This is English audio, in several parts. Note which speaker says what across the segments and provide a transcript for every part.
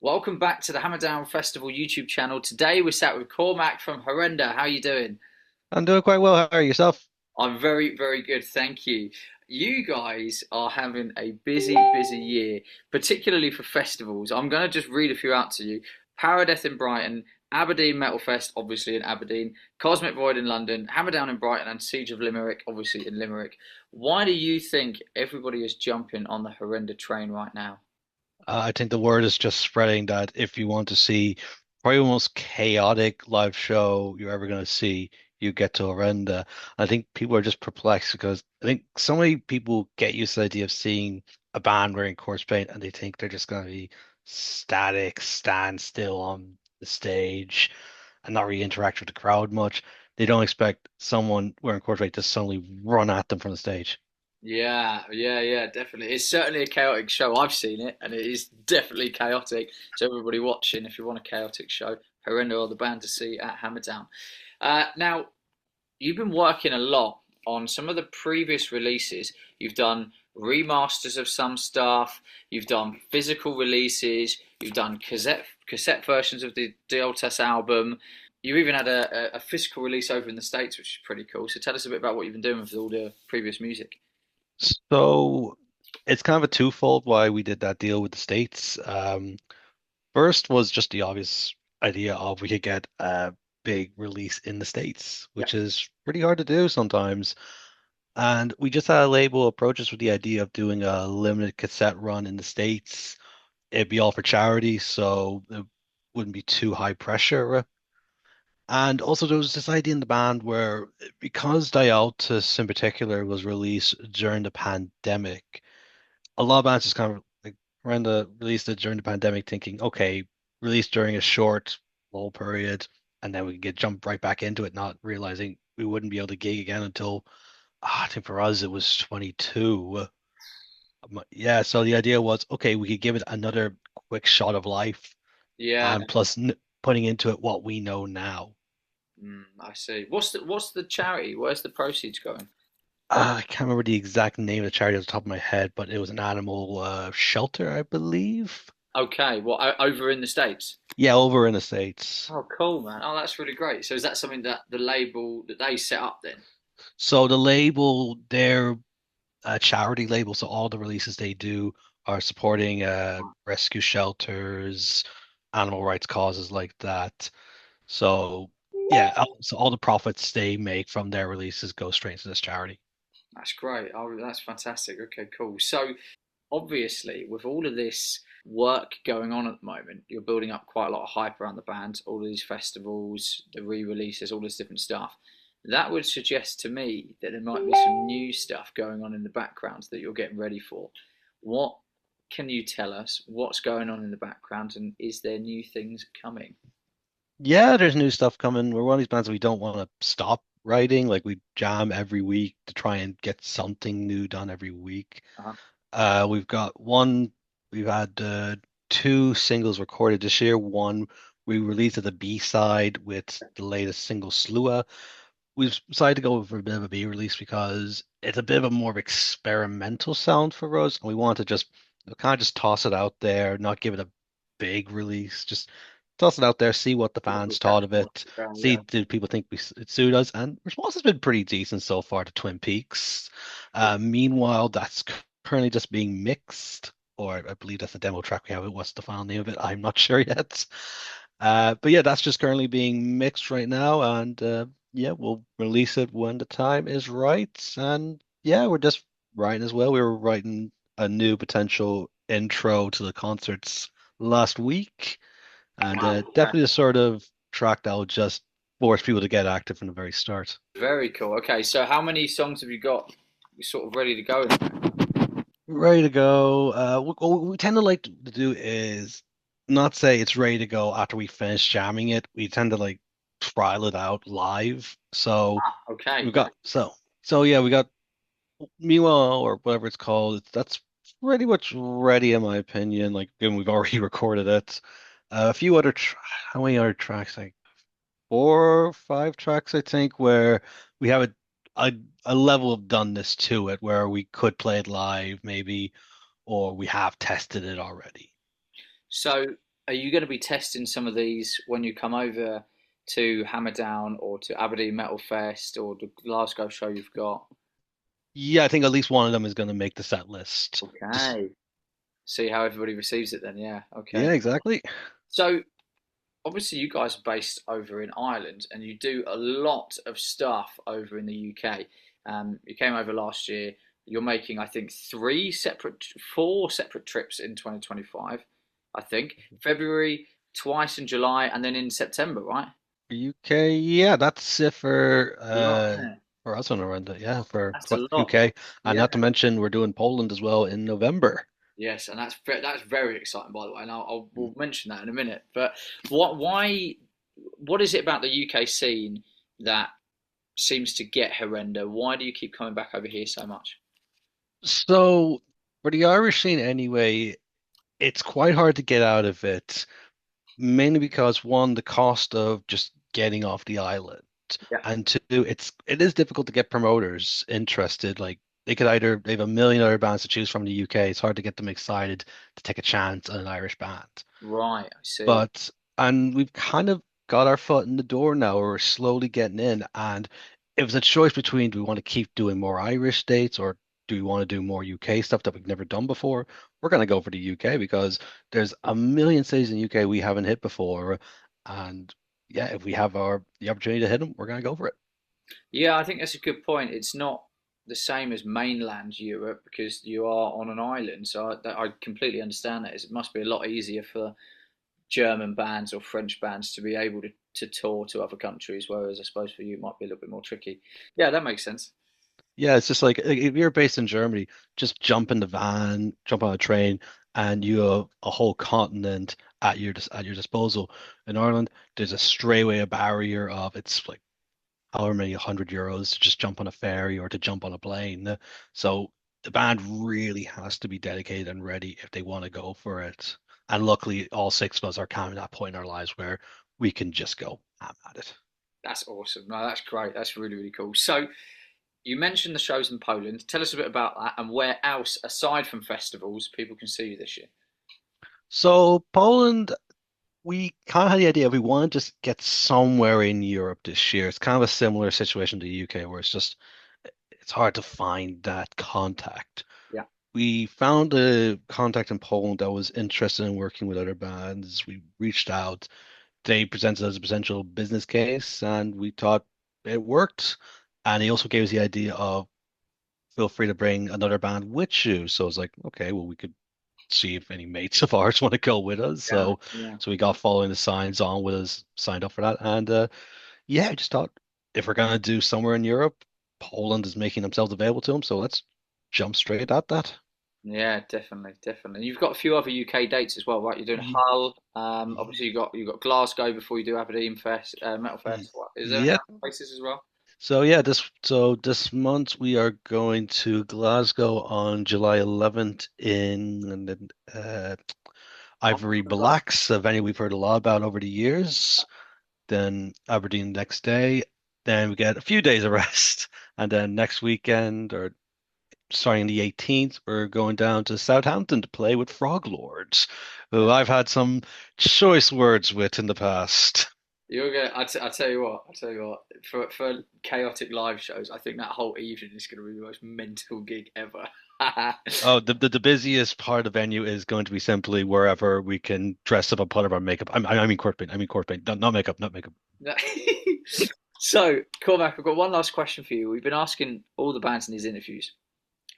Speaker 1: Welcome back to the Hammerdown Festival YouTube channel. Today we're sat with Cormac from Horrenda. How are you doing?
Speaker 2: I'm doing quite well. How are yourself?
Speaker 1: I'm very, very good, thank you. You guys are having a busy, busy year, particularly for festivals. I'm going to just read a few out to you. Paradeth in Brighton, Aberdeen Metal Fest, obviously in Aberdeen, Cosmic Void in London, Hammerdown in Brighton, and Siege of Limerick, obviously in Limerick. Why do you think everybody is jumping on the Horrenda train right now?
Speaker 2: I think the word is just spreading that if you want to see probably the most chaotic live show you're ever going to see, you get to Horrenda. I think people are just perplexed because I think so many people get used to the idea of seeing a band wearing corpse paint and they think they're just going to be static, stand still on the stage and not really interact with the crowd much. They don't expect someone wearing corpse paint to suddenly run at them from the stage.
Speaker 1: Yeah, definitely. It's certainly a chaotic show. I've seen it, and it is definitely chaotic. So everybody watching, if you want a chaotic show, Horrenda are the band to see at Hammerdown. Now, you've been working a lot on some of the previous releases. You've done remasters of some stuff. You've done physical releases. You've done cassette versions of the Deltas album. You even had a physical release over in the States, which is pretty cool. So tell us a bit about what you've been doing with all the previous music.
Speaker 2: So it's kind of a twofold why we did that deal with the States. First was just the obvious idea of we could get a big release in the States,
Speaker 1: Yeah.
Speaker 2: which is pretty hard to do sometimes. And we just had a label approach us with the idea of doing a limited cassette run in the States. It'd be all for charity, so it wouldn't be too high pressure. And also there was this idea in the band where because Dialtus in particular was released during the pandemic, a lot of bands just kind of like around the released it during the pandemic, thinking, okay, released during a short lull period, and then we can get jumped right back into it, not realizing we wouldn't be able to gig again until I think for us it was 22. Yeah, so the idea was, okay, we could give it another quick shot of life,
Speaker 1: Yeah,
Speaker 2: and plus n putting into it what we know now.
Speaker 1: I see. What's the charity? Where's the proceeds going?
Speaker 2: I can't remember the exact name of the charity off the top of my head, but it was an animal shelter, I believe.
Speaker 1: Okay, well, over in the States.
Speaker 2: Yeah, over in the States.
Speaker 1: Oh, cool, man. Oh, that's really great. So is that something that the label that they set up then?
Speaker 2: So the label, they're a charity label, so all the releases they do are supporting rescue shelters, animal rights causes like that. So yeah, so all the profits they make from their releases go straight to this charity.
Speaker 1: That's great. Oh, that's fantastic. Okay, cool. So obviously, with all of this work going on at the moment, you're building up quite a lot of hype around the band, all of these festivals, the re-releases, all this different stuff. That would suggest to me that there might be some new stuff going on in the background that you're getting ready for. What can you tell us? What's going on in the background, and is there new things coming?
Speaker 2: Yeah, there's new stuff coming. We're one of these bands that we don't want to stop writing. Like we jam every week to try and get something new done every week.
Speaker 1: Uh-huh.
Speaker 2: We've got one, we've had two singles recorded this year. One we released as a B-side with the latest single Slua. We've decided to go for a bit of a B release because it's a bit of a more experimental sound for us, and we want to just kind of just toss it out there, not give it a big release, just toss it out there, see what the fans thought of it, see
Speaker 1: Yeah.
Speaker 2: do people think it suit us, and response has been pretty decent so far to Twin Peaks. Meanwhile, that's currently just being mixed, or I believe that's the demo track we have. What's the final name of it? I'm not sure yet. But yeah, that's just currently being mixed right now, and yeah, we'll release it when the time is right. And yeah, we're just writing as well. We were writing a new potential intro to the concerts last week, and
Speaker 1: Wow. Okay.
Speaker 2: definitely a sort of track that will just force people to get active from the very start.
Speaker 1: Very cool. Okay, so how many songs have you got sort of ready to go in there?
Speaker 2: Ready to go. What we tend to like to do is not say it's ready to go after we finish jamming it. We tend to like trial it out live. So
Speaker 1: Okay,
Speaker 2: we've
Speaker 1: very
Speaker 2: got so yeah, we got Meanwhile or whatever it's called. That's pretty much ready in my opinion. Like given we've already recorded it. A few other how many other tracks? Like four or five tracks, I think, where we have a a level of doneness to it where we could play it live maybe, or we have tested it already.
Speaker 1: so. are you going to be testing some of these when you come over to Hammerdown or to Aberdeen Metal Fest or the Glasgow show you've got?
Speaker 2: Yeah, I think at least one of them is going to make the set list. Just
Speaker 1: Okay. See how everybody receives it then. Yeah. Okay.
Speaker 2: yeah, exactly.
Speaker 1: So obviously you guys are based over in Ireland and you do a lot of stuff over in the UK. You came over last year. You're making, I think, four separate trips in 2025. I think February, twice in July, and then in September, right?
Speaker 2: UK, yeah, that's it
Speaker 1: A lot, isn't it?
Speaker 2: for us on Horrenda, yeah,
Speaker 1: That's a lot.
Speaker 2: UK, and
Speaker 1: Yeah.
Speaker 2: not to mention we're doing Poland as well in November.
Speaker 1: Yes, and that's very exciting, by the way, and we'll mention that in a minute. But what is it about the UK scene that seems to get Horrenda? Why do you keep coming back over here so much?
Speaker 2: So for the Irish scene anyway, it's quite hard to get out of it, mainly because one, the cost of just getting off the island,
Speaker 1: Yeah.
Speaker 2: and two, it is difficult to get promoters interested. Like they have a million other bands to choose from in the UK. It's hard to get them excited to take a chance on an Irish band.
Speaker 1: Right, I see.
Speaker 2: But and we've kind of got our foot in the door now. We're slowly getting in, and it was a choice between do we want to keep doing more Irish dates or do we want to do more UK stuff that we've never done before? We're going to go for the UK because there's a million cities in the UK we haven't hit before, and yeah, if we have the opportunity to hit them, we're going to go for it.
Speaker 1: Yeah, I think that's a good point. It's not the same as mainland Europe because you are on an island, so I completely understand that. It must be a lot easier for German bands or French bands to be able to tour to other countries, whereas I suppose for you it might be a little bit more tricky. Yeah, that makes sense.
Speaker 2: Yeah, it's just like if you're based in Germany, just jump in the van, jump on a train, and you have a whole continent at at your disposal. In Ireland, there's a straightaway a barrier of it's like however many €100 to just jump on a ferry or to jump on a plane. So the band really has to be dedicated and ready if they want to go for it. And luckily, all six of us are kind of at that point in our lives where we can just go, I'm at it.
Speaker 1: That's awesome. No, that's great. That's really, really cool. So you mentioned the shows in Poland. Tell us a bit about that and where else, aside from festivals, people can see you this year.
Speaker 2: So Poland, we kind of had the idea we want to just get somewhere in Europe this year. It's kind of a similar situation to the UK where it's hard to find that contact.
Speaker 1: Yeah.
Speaker 2: We found a contact in Poland that was interested in working with other bands. We reached out. They presented us a potential business case, and we thought it worked. And he also gave us the idea of feel free to bring another band with you. So I was like, okay, well, we could see if any mates of ours want to go with us.
Speaker 1: Yeah. Yeah.
Speaker 2: So we got following the signs on with us, signed up for that, and yeah, I just thought if we're gonna do somewhere in Europe, Poland is making themselves available to them, so let's jump straight at that.
Speaker 1: Yeah, definitely, definitely. You've got a few other UK dates as well, right? You're doing
Speaker 2: Ye-
Speaker 1: Hull. Obviously you got Glasgow before you do Aberdeen Fest, Metal
Speaker 2: ye-
Speaker 1: Fest. What is there any
Speaker 2: Yep.
Speaker 1: other places as well?
Speaker 2: So yeah, this month we are going to Glasgow on July 11th in Ivory
Speaker 1: Awesome as well.
Speaker 2: Blacks, a venue we've heard a lot about over the years. Then Aberdeen the next day. Then we get a few days of rest. And then next weekend, or starting the 18th, we're going down to Southampton to play with Frog Lords, who I've had some choice words with in the past.
Speaker 1: You're gonna. I tell you what. I tell you what. For chaotic live shows, I think that whole evening is going to be the most mental gig ever.
Speaker 2: Oh, the busiest part of the venue is going to be simply wherever we can dress up and put up our makeup. I mean court paint. I mean court paint. Not makeup. Not makeup.
Speaker 1: So, Cormac, I've got one last question for you. We've been asking all the bands in these interviews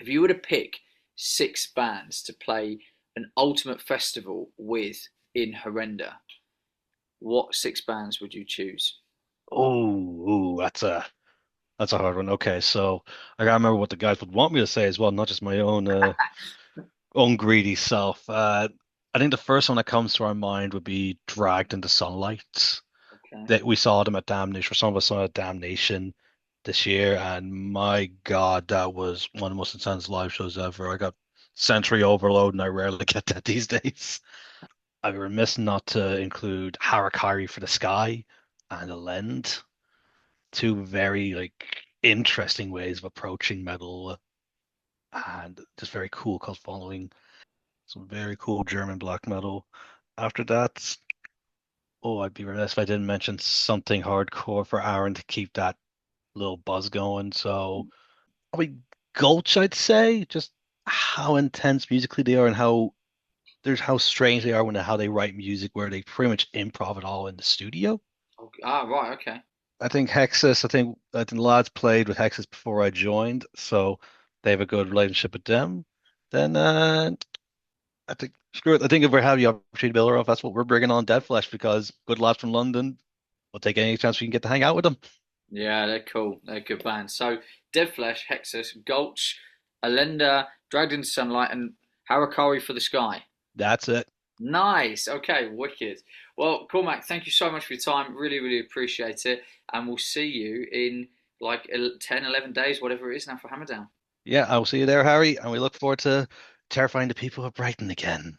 Speaker 1: if you were to pick six bands to play an ultimate festival with in Horrenda, what six bands would you choose?
Speaker 2: That's a hard one. Okay, so I gotta remember what the guys would want me to say as well, not just my own greedy self. I think the first one that comes to our mind would be Dragged into Sunlight.
Speaker 1: Okay.
Speaker 2: That we saw them at Damnation, or some of us saw at Damnation this year, and my God, that was one of the most intense live shows ever. I got sensory overload, and I rarely get that these days. I'd be remiss not to include Harakiri for the Sky and Elend, two very like interesting ways of approaching metal and just very cool cult following. Some very cool German black metal. After that, oh, I'd be remiss if I didn't mention something hardcore for Aaron to keep that little buzz going. So probably Gulch, I'd say, just how intense musically they are and how strange they are when how they write music, where they pretty much improv it all in the studio.
Speaker 1: Okay. Ah, right. Okay.
Speaker 2: I think the lads played with Hexus before I joined, so they have a good relationship with them. Then I think screw it. I think if we have the opportunity to build her off, that's what we're bringing on Dead Flesh because good lads from London. We'll take any chance we can get to hang out with them.
Speaker 1: Yeah, they're cool. They're a good band. So, Dead Flesh, Hexus, Gulch, Alenda, Dragged into Sunlight, and Harakari for the Sky.
Speaker 2: That's it.
Speaker 1: Nice. Okay, wicked. Well, Cormac, thank you so much for your time. Really, really appreciate it. And we'll see you in like 10, 11 days, whatever it is now for Hammerdown.
Speaker 2: Yeah, I will see you there, Harry, and we look forward to terrifying the people of Brighton again.